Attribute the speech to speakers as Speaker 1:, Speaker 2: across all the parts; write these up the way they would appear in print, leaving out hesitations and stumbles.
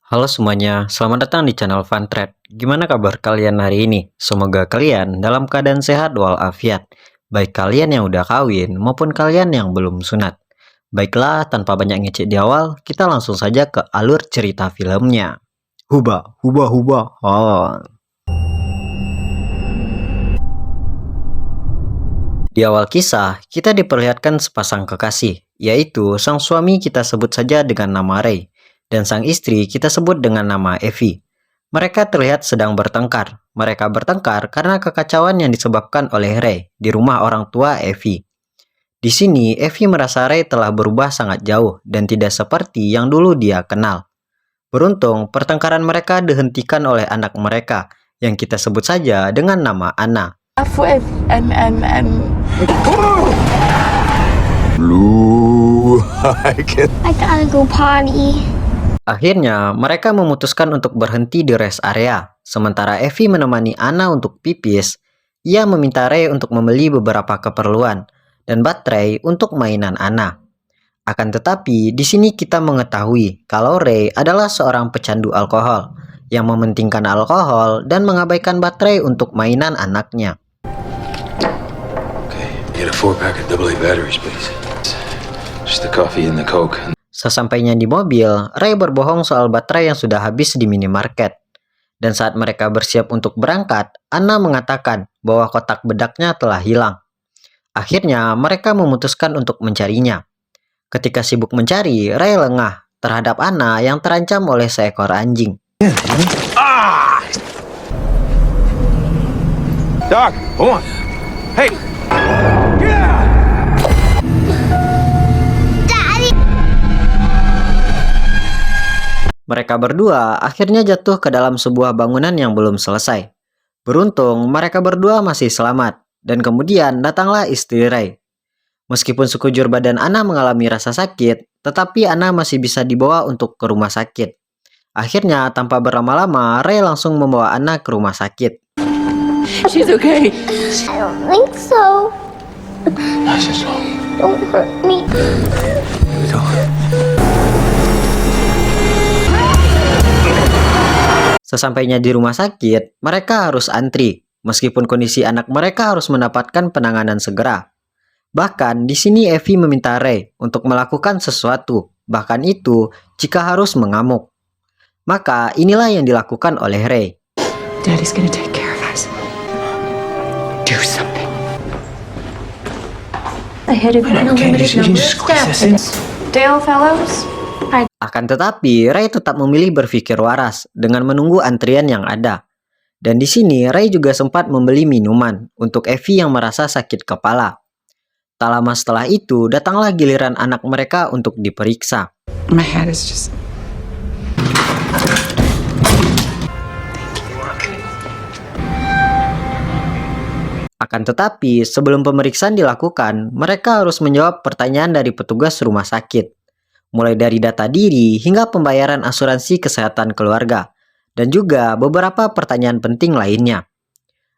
Speaker 1: Halo semuanya, selamat datang di channel Fun Trade. Gimana kabar kalian hari ini? Semoga kalian dalam keadaan sehat walafiat. Baik kalian yang udah kawin maupun kalian yang belum sunat. Baiklah, tanpa banyak ngecek di awal, kita langsung saja ke alur cerita filmnya. Huba, huba, huba, ha. Di awal kisah, kita diperlihatkan sepasang kekasih, yaitu sang suami kita sebut saja dengan nama Ray, dan sang istri kita sebut dengan nama Evie. Mereka terlihat sedang bertengkar. Mereka bertengkar karena kekacauan yang disebabkan oleh Ray di rumah orang tua Evie. Di sini, Evie merasa Ray telah berubah sangat jauh dan tidak seperti yang dulu dia kenal. Beruntung, pertengkaran mereka dihentikan oleh anak mereka, yang kita sebut saja dengan nama Anna.
Speaker 2: Blue,
Speaker 3: I gotta go potty.
Speaker 1: Akhirnya, mereka memutuskan untuk berhenti di rest area. Sementara Evie menemani Anna untuk pipis, ia meminta Ray untuk membeli beberapa keperluan dan baterai untuk mainan Anna. Akan tetapi, di sini kita mengetahui kalau Ray adalah seorang pecandu alkohol yang mementingkan alkohol dan mengabaikan baterai untuk mainan anaknya.
Speaker 2: Okay, get a 4-pack of AA batteries, please. Just the coffee and the Coke.
Speaker 1: Sesampainya di mobil, Ray berbohong soal baterai yang sudah habis di minimarket. Dan saat mereka bersiap untuk berangkat, Anna mengatakan bahwa kotak bedaknya telah hilang. Akhirnya, mereka memutuskan untuk mencarinya. Ketika sibuk mencari, Ray lengah terhadap Anna yang terancam oleh seekor anjing.
Speaker 2: Doc, hold on. Hey!
Speaker 1: Mereka berdua akhirnya jatuh ke dalam sebuah bangunan yang belum selesai. Beruntung, mereka berdua masih selamat, dan kemudian datanglah istri Ray. Meskipun sekujur badan Anna mengalami rasa sakit, tetapi Anna masih bisa dibawa untuk ke rumah sakit. Akhirnya, tanpa berlama-lama, Ray langsung membawa Anna ke rumah sakit.
Speaker 4: She's okay.
Speaker 3: I don't think so.
Speaker 2: Nice and slow.
Speaker 3: Don't hurt me.
Speaker 1: Sesampainya di rumah sakit, mereka harus antri, meskipun kondisi anak mereka harus mendapatkan penanganan segera. Bahkan, di sini Evie meminta Ray untuk melakukan sesuatu, bahkan itu jika harus mengamuk. Maka, inilah yang dilakukan oleh Ray.
Speaker 4: Daddy's gonna take care of us. Do something.
Speaker 3: I had a unlimited number of staff.
Speaker 4: Dale Fellows?
Speaker 1: Akan tetapi, Ray tetap memilih berpikir waras dengan menunggu antrian yang ada. Dan di sini, Ray juga sempat membeli minuman untuk Evie yang merasa sakit kepala. Tak lama setelah itu, datanglah giliran anak mereka untuk diperiksa.
Speaker 4: My head is just...
Speaker 1: Akan tetapi, sebelum pemeriksaan dilakukan, mereka harus menjawab pertanyaan dari petugas rumah sakit. Mulai dari data diri hingga pembayaran asuransi kesehatan keluarga, dan juga beberapa pertanyaan penting lainnya.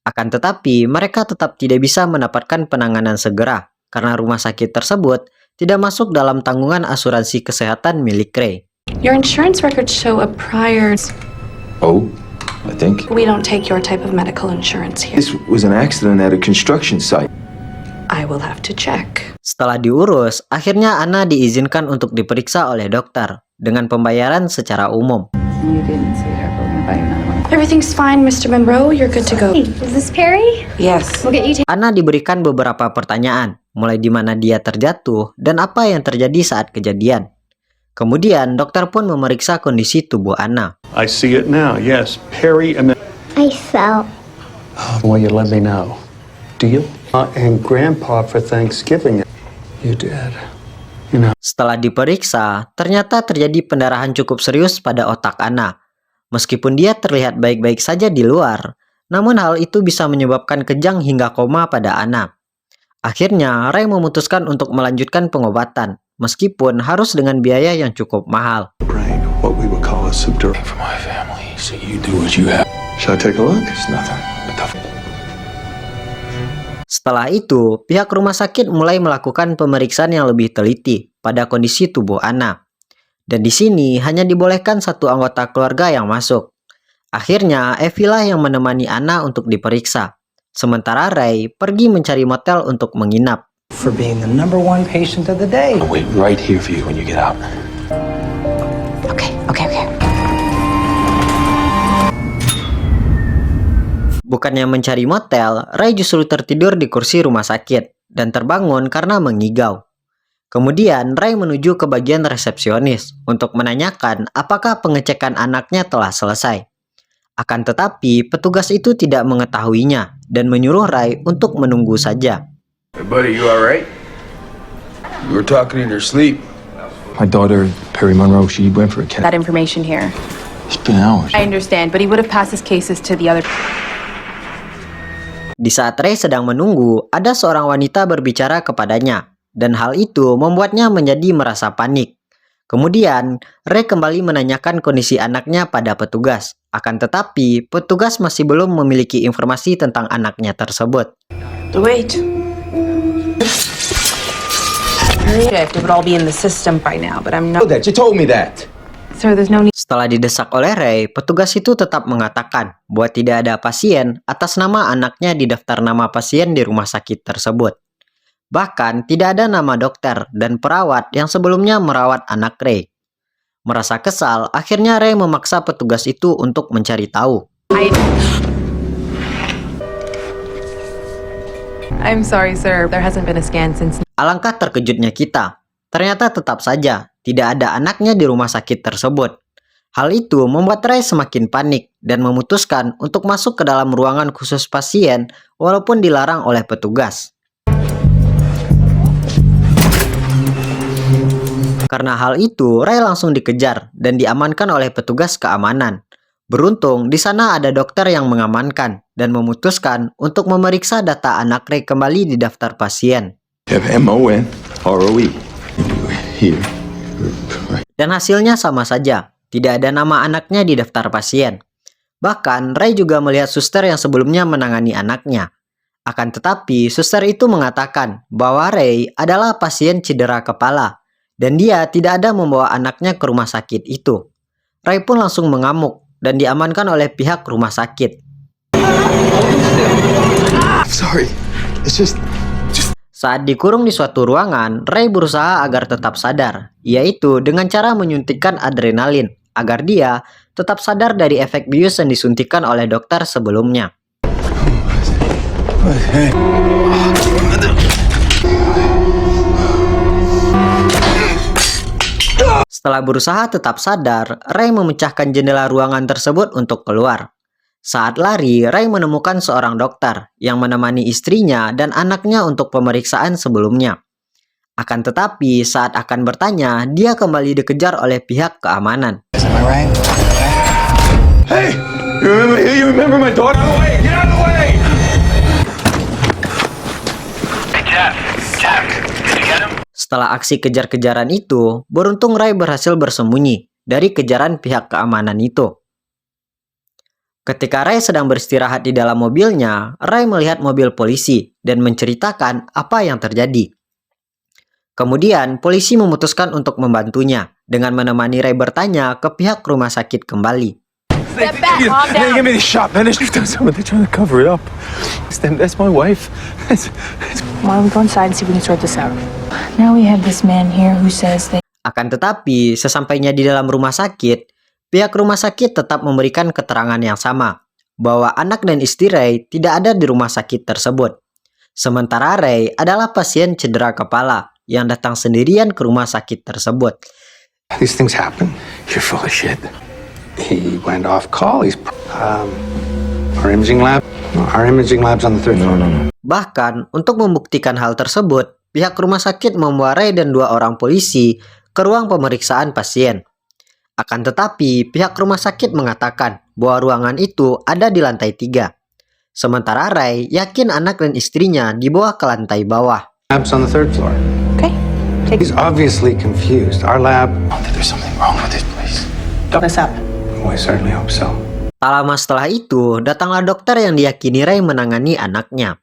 Speaker 1: Akan tetapi, mereka tetap tidak bisa mendapatkan penanganan segera, karena rumah sakit tersebut tidak masuk dalam tanggungan asuransi kesehatan milik Ray.
Speaker 5: Your insurance records show a prior...
Speaker 2: Oh, I think.
Speaker 5: We don't take your type of medical insurance here.
Speaker 2: This was an accident at a construction site.
Speaker 5: I will have to check.
Speaker 1: Setelah diurus, akhirnya Anna diizinkan untuk diperiksa oleh dokter dengan pembayaran secara umum.
Speaker 4: You didn't see her, but we're gonna buy another one.
Speaker 5: Everything's fine, Mr. Monroe. You're good to go.
Speaker 3: Hey, is this Perry?
Speaker 4: Yes.
Speaker 3: We'll get you
Speaker 1: Anna diberikan beberapa pertanyaan, mulai di mana dia terjatuh dan apa yang terjadi saat kejadian. Kemudian, dokter pun memeriksa kondisi tubuh Anna.
Speaker 6: I see it now, yes. Perry and
Speaker 3: I fell.
Speaker 6: well, you let me know. Deal? And Grandpa for Thanksgiving. You did.
Speaker 1: Setelah diperiksa, ternyata terjadi pendarahan cukup serius pada otak Anna. Meskipun dia terlihat baik-baik saja di luar, namun hal itu bisa menyebabkan kejang hingga koma pada Anna. Akhirnya, Ray memutuskan untuk melanjutkan pengobatan, meskipun harus dengan biaya yang cukup mahal.
Speaker 6: Brain, what we would call a subdural.
Speaker 2: For my family, so you do what you have.
Speaker 6: Shall I take a look?
Speaker 2: It's nothing but the...
Speaker 1: Setelah itu, pihak rumah sakit mulai melakukan pemeriksaan yang lebih teliti pada kondisi tubuh Anna. Dan di sini hanya dibolehkan satu anggota keluarga yang masuk. Akhirnya, Effie lah yang menemani Anna untuk diperiksa. Sementara Ray pergi mencari motel untuk menginap.
Speaker 7: For being the #1 patient of the day.
Speaker 2: I'll wait right here for you when you get out.
Speaker 4: Okay.
Speaker 1: Bukannya mencari motel, Ray justru tertidur di kursi rumah sakit dan terbangun karena mengigau. Kemudian Ray menuju ke bagian resepsionis untuk menanyakan apakah pengecekan anaknya telah selesai. Akan tetapi petugas itu tidak mengetahuinya dan menyuruh Ray untuk menunggu saja.
Speaker 2: Hey, buddy, you alright? You were talking in your sleep. My daughter, Perry Monroe, she went for a cat.
Speaker 8: That information here.
Speaker 2: It's been hours.
Speaker 8: I understand, but he would have passed his cases to the other.
Speaker 1: Di saat Ray sedang menunggu, ada seorang wanita berbicara kepadanya, dan hal itu membuatnya menjadi merasa panik. Kemudian, Ray kembali menanyakan kondisi anaknya pada petugas. Akan tetapi, petugas masih belum memiliki informasi tentang anaknya tersebut.
Speaker 8: Wait. It would all be in the system by now, but I'm not.
Speaker 2: That you told me that.
Speaker 8: Sir, there's no need.
Speaker 1: Setelah didesak oleh Ray, petugas itu tetap mengatakan bahwa tidak ada pasien atas nama anaknya di daftar nama pasien di rumah sakit tersebut. Bahkan, tidak ada nama dokter dan perawat yang sebelumnya merawat anak Ray. Merasa kesal, akhirnya Ray memaksa petugas itu untuk mencari tahu.
Speaker 8: I'm sorry, sir. There hasn't been a scan since.
Speaker 1: Alangkah terkejutnya kita. Ternyata tetap saja tidak ada anaknya di rumah sakit tersebut. Hal itu membuat Ray semakin panik dan memutuskan untuk masuk ke dalam ruangan khusus pasien walaupun dilarang oleh petugas. Karena hal itu, Ray langsung dikejar dan diamankan oleh petugas keamanan. Beruntung, di sana ada dokter yang mengamankan dan memutuskan untuk memeriksa data anak Ray kembali di daftar pasien.
Speaker 2: MONROE. Here.
Speaker 1: Dan hasilnya sama saja, tidak ada nama anaknya di daftar pasien. Bahkan, Ray juga melihat suster yang sebelumnya menangani anaknya. Akan tetapi, suster itu mengatakan bahwa Ray adalah pasien cedera kepala, dan dia tidak ada membawa anaknya ke rumah sakit itu. Ray pun langsung mengamuk dan diamankan oleh pihak rumah sakit.
Speaker 2: Sorry. It's just
Speaker 1: Saat dikurung di suatu ruangan, Ray berusaha agar tetap sadar, yaitu dengan cara menyuntikkan adrenalin, agar dia tetap sadar dari efek bius yang disuntikan oleh dokter sebelumnya. Setelah berusaha tetap sadar, Ray memecahkan jendela ruangan tersebut untuk keluar. Saat lari, Ray menemukan seorang dokter yang menemani istrinya dan anaknya untuk pemeriksaan sebelumnya. Akan tetapi, saat akan bertanya, dia kembali dikejar oleh pihak keamanan.
Speaker 7: Am I right?
Speaker 2: Hey! You remember my daughter? Get out of the way! Get out of the way! Hey, Jeff, did you get him?
Speaker 1: Setelah aksi kejar-kejaran itu, beruntung Ray berhasil bersembunyi dari kejaran pihak keamanan itu. Ketika Ray sedang beristirahat di dalam mobilnya, Ray melihat mobil polisi dan menceritakan apa yang terjadi. Kemudian, polisi memutuskan untuk membantunya dengan menemani Ray bertanya ke pihak rumah sakit kembali.
Speaker 8: Step back, calm down.
Speaker 2: Give me the shot, man. They're trying to cover it up. That's my wife.
Speaker 8: Why don't we go inside and see if we can sort this out? Now we have this man here who says that.
Speaker 1: Akan tetapi, sesampainya di dalam rumah sakit, pihak rumah sakit tetap memberikan keterangan yang sama, bahwa anak dan istri Ray tidak ada di rumah sakit tersebut. Sementara Ray adalah pasien cedera kepala yang datang sendirian ke rumah sakit tersebut.
Speaker 6: These things happen.
Speaker 2: You're full of shit.
Speaker 6: He went off call. Our imaging lab's on the third floor.
Speaker 2: No.
Speaker 1: Bahkan, untuk membuktikan hal tersebut, pihak rumah sakit membawa Ray dan 2 orang polisi ke ruang pemeriksaan pasien. Akan tetapi, pihak rumah sakit mengatakan bahwa ruangan itu ada di lantai 3. Sementara Ray yakin anak dan istrinya dibawa ke lantai bawah.
Speaker 6: Lab's on the third floor.
Speaker 8: Okay.
Speaker 6: He's obviously confused. Our lab.
Speaker 2: I think there's something wrong with this place.
Speaker 8: Look this up.
Speaker 6: Oh, I certainly hope so.
Speaker 1: Tak lama setelah itu, datanglah dokter yang diyakini Ray menangani anaknya.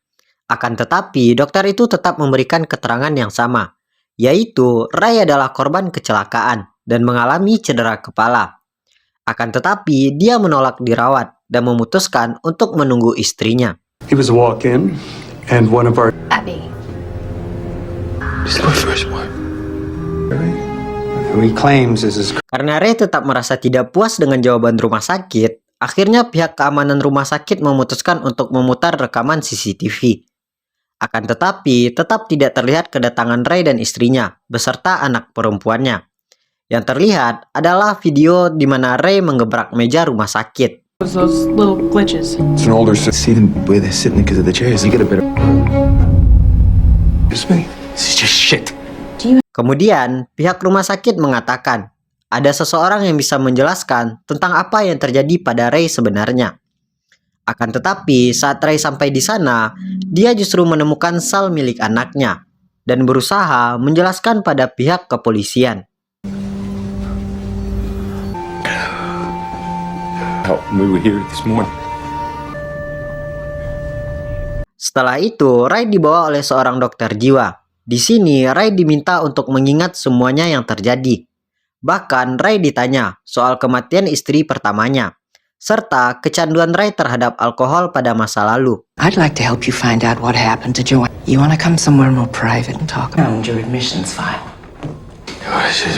Speaker 1: Akan tetapi, dokter itu tetap memberikan keterangan yang sama, yaitu Ray adalah korban kecelakaan dan mengalami cedera kepala. Akan tetapi, dia menolak dirawat dan memutuskan untuk menunggu istrinya.
Speaker 6: He was a walk-in, and one of our...
Speaker 3: Abby.
Speaker 2: This is my first wife.
Speaker 6: who he claims is his...
Speaker 1: Karena Ray tetap merasa tidak puas dengan jawaban rumah sakit, akhirnya pihak keamanan rumah sakit memutuskan untuk memutar rekaman CCTV. Akan tetapi, tetap tidak terlihat kedatangan Ray dan istrinya, beserta anak perempuannya. Yang terlihat adalah video di mana Ray menggebrak meja rumah sakit.
Speaker 8: Those little glitches.
Speaker 2: It's an older see them where they're sitting because of the chairs. You get a better. Excuse me. This is just shit.
Speaker 1: Kemudian, pihak rumah sakit mengatakan, ada seseorang yang bisa menjelaskan tentang apa yang terjadi pada Ray sebenarnya. Akan tetapi, saat Ray sampai di sana, dia justru menemukan sel milik anaknya dan berusaha menjelaskan pada pihak kepolisian.
Speaker 2: We were here this morning.
Speaker 1: Setelah itu, Ray dibawa oleh seorang dokter jiwa. Di sini, Ray diminta untuk mengingat semuanya yang terjadi. Bahkan, Ray ditanya soal kematian istri pertamanya, serta kecanduan Ray terhadap alkohol pada masa lalu.
Speaker 4: I'd like to help you find out what happened to Joanne. You want to come somewhere more private and talk? Found your admissions file.
Speaker 2: This is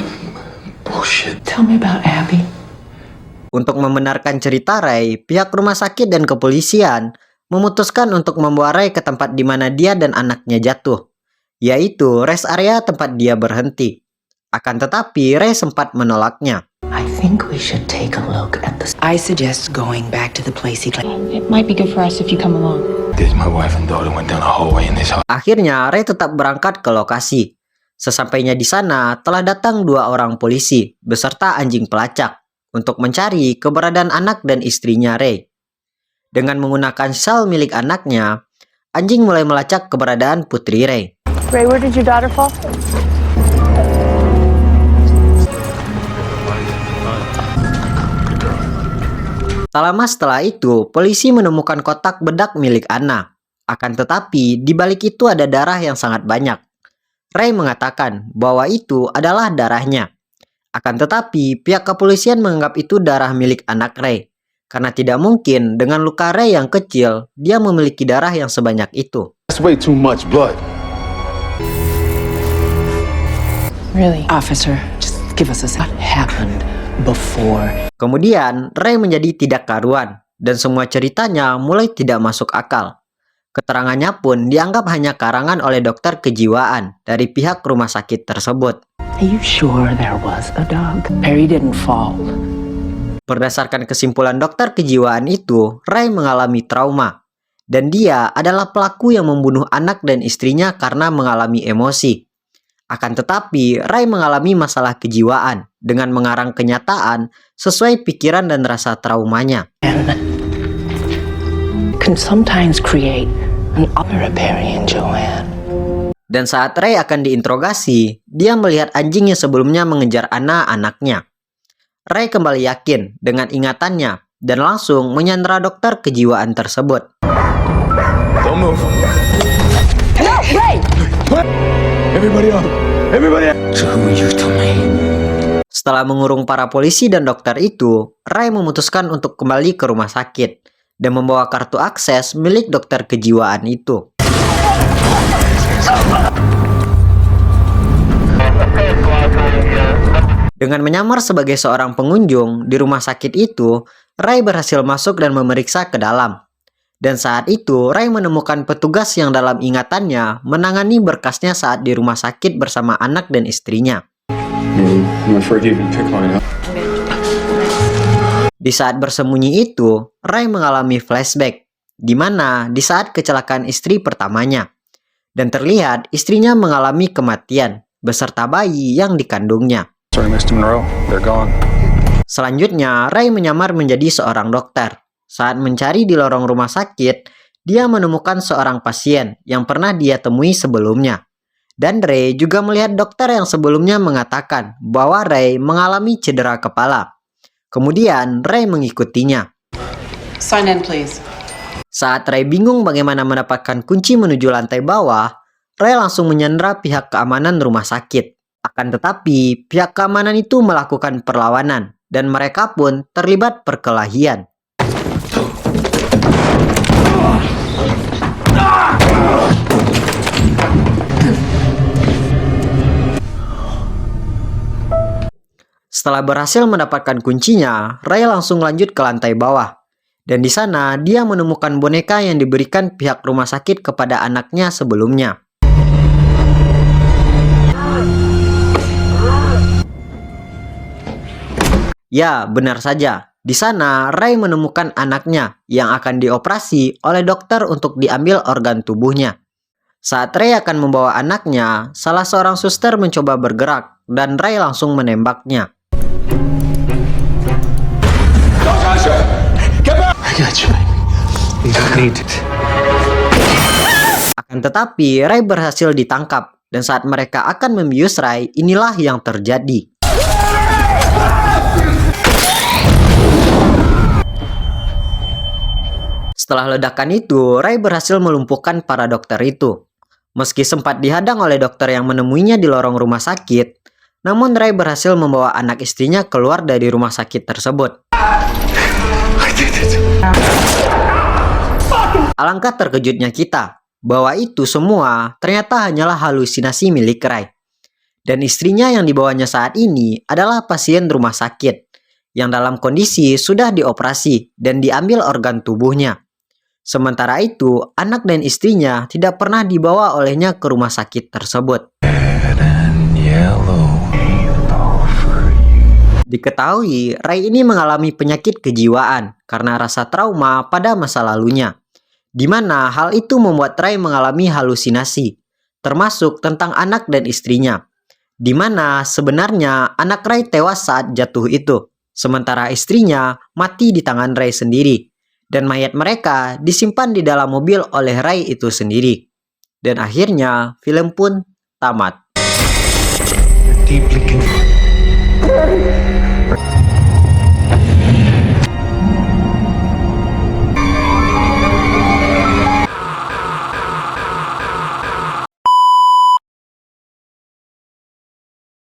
Speaker 2: bullshit.
Speaker 4: Tell me about Abby.
Speaker 1: Untuk membenarkan cerita Ray, pihak rumah sakit dan kepolisian memutuskan untuk membawa Ray ke tempat di mana dia dan anaknya jatuh, yaitu rest area tempat dia berhenti. Akan tetapi, Ray sempat menolaknya.
Speaker 4: I think we should take a look at this. I suggest going back to the place he claimed.
Speaker 8: It might be good for us if you come along.
Speaker 2: There's my wife and daughter went down the hallway in this house.
Speaker 1: Akhirnya, Ray tetap berangkat ke lokasi. Sesampainya di sana, telah datang 2 orang polisi beserta anjing pelacak untuk mencari keberadaan anak dan istrinya Ray. Dengan menggunakan sel milik anaknya, anjing mulai melacak keberadaan putri Ray.
Speaker 8: Ray, where did your daughter fall?
Speaker 1: Tak lama setelah itu, polisi menemukan kotak bedak milik Anna. Akan tetapi, di balik itu ada darah yang sangat banyak. Ray mengatakan bahwa itu adalah darahnya. Akan tetapi, pihak kepolisian menganggap itu darah milik anak Ray. Karena tidak mungkin dengan luka Ray yang kecil, dia memiliki darah yang sebanyak itu.
Speaker 2: That's way too much blood.
Speaker 8: Really?
Speaker 4: Officer, just give us what happened before.
Speaker 1: Kemudian, Ray menjadi tidak karuan, dan semua ceritanya mulai tidak masuk akal. Keterangannya pun dianggap hanya karangan oleh dokter kejiwaan dari pihak rumah sakit tersebut.
Speaker 4: Are you sure there was a dog? Perry didn't fall.
Speaker 1: Berdasarkan kesimpulan dokter kejiwaan itu, Ray mengalami trauma. Dan dia adalah pelaku yang membunuh anak dan istrinya karena mengalami emosi. Akan tetapi, Ray mengalami masalah kejiwaan dengan mengarang kenyataan sesuai pikiran dan rasa traumanya.
Speaker 4: And can sometimes create an opera Perry and Joanne.
Speaker 1: Dan saat Ray akan diinterogasi, dia melihat anjing yang sebelumnya mengejar anaknya. Ray kembali yakin dengan ingatannya dan langsung menyandera dokter kejiwaan tersebut.
Speaker 2: Don't move. No, Ray! Everybody up. Everybody up. So who are you to me?
Speaker 1: Setelah mengurung para polisi dan dokter itu, Ray memutuskan untuk kembali ke rumah sakit dan membawa kartu akses milik dokter kejiwaan itu. Dengan menyamar sebagai seorang pengunjung di rumah sakit itu, Ray berhasil masuk dan memeriksa ke dalam. Dan saat itu, Ray menemukan petugas yang dalam ingatannya menangani berkasnya saat di rumah sakit bersama anak dan istrinya. Di saat bersembunyi itu, Ray mengalami flashback, di mana di saat kecelakaan istri pertamanya. Dan terlihat istrinya mengalami kematian, beserta bayi yang dikandungnya.
Speaker 6: Sorry, Mr. Monroe. They're gone.
Speaker 1: Selanjutnya, Ray menyamar menjadi seorang dokter. Saat mencari di lorong rumah sakit, dia menemukan seorang pasien yang pernah dia temui sebelumnya. Dan Ray juga melihat dokter yang sebelumnya mengatakan bahwa Ray mengalami cedera kepala. Kemudian, Ray mengikutinya.
Speaker 4: Sign in, please.
Speaker 1: Saat Ray bingung bagaimana mendapatkan kunci menuju lantai bawah, Ray langsung menyandera pihak keamanan rumah sakit. Akan tetapi, pihak keamanan itu melakukan perlawanan dan mereka pun terlibat perkelahian. Setelah berhasil mendapatkan kuncinya, Ray langsung lanjut ke lantai bawah. Dan di sana dia menemukan boneka yang diberikan pihak rumah sakit kepada anaknya sebelumnya. Ya, benar saja. Di sana, Ray menemukan anaknya yang akan dioperasi oleh dokter untuk diambil organ tubuhnya. Saat Ray akan membawa anaknya, salah seorang suster mencoba bergerak dan Ray langsung menembaknya.
Speaker 6: I got you, baby. You don't need it.
Speaker 1: Akan tetapi, Ray berhasil ditangkap dan saat mereka akan membius Ray, inilah yang terjadi. Setelah ledakan itu, Ray berhasil melumpuhkan para dokter itu. Meski sempat dihadang oleh dokter yang menemuinya di lorong rumah sakit, namun Ray berhasil membawa anak istrinya keluar dari rumah sakit tersebut. Alangkah terkejutnya kita, bahwa itu semua ternyata hanyalah halusinasi milik Ray. Dan istrinya yang dibawanya saat ini adalah pasien rumah sakit, yang dalam kondisi sudah dioperasi dan diambil organ tubuhnya. Sementara itu, anak dan istrinya tidak pernah dibawa olehnya ke rumah sakit tersebut. Diketahui, Ray ini mengalami penyakit kejiwaan karena rasa trauma pada masa lalunya, di mana hal itu membuat Ray mengalami halusinasi, termasuk tentang anak dan istrinya, di mana sebenarnya anak Ray tewas saat jatuh itu, sementara istrinya mati di tangan Ray sendiri. Dan mayat mereka disimpan di dalam mobil oleh Ray itu sendiri. Dan akhirnya film pun tamat.
Speaker 6: Deeply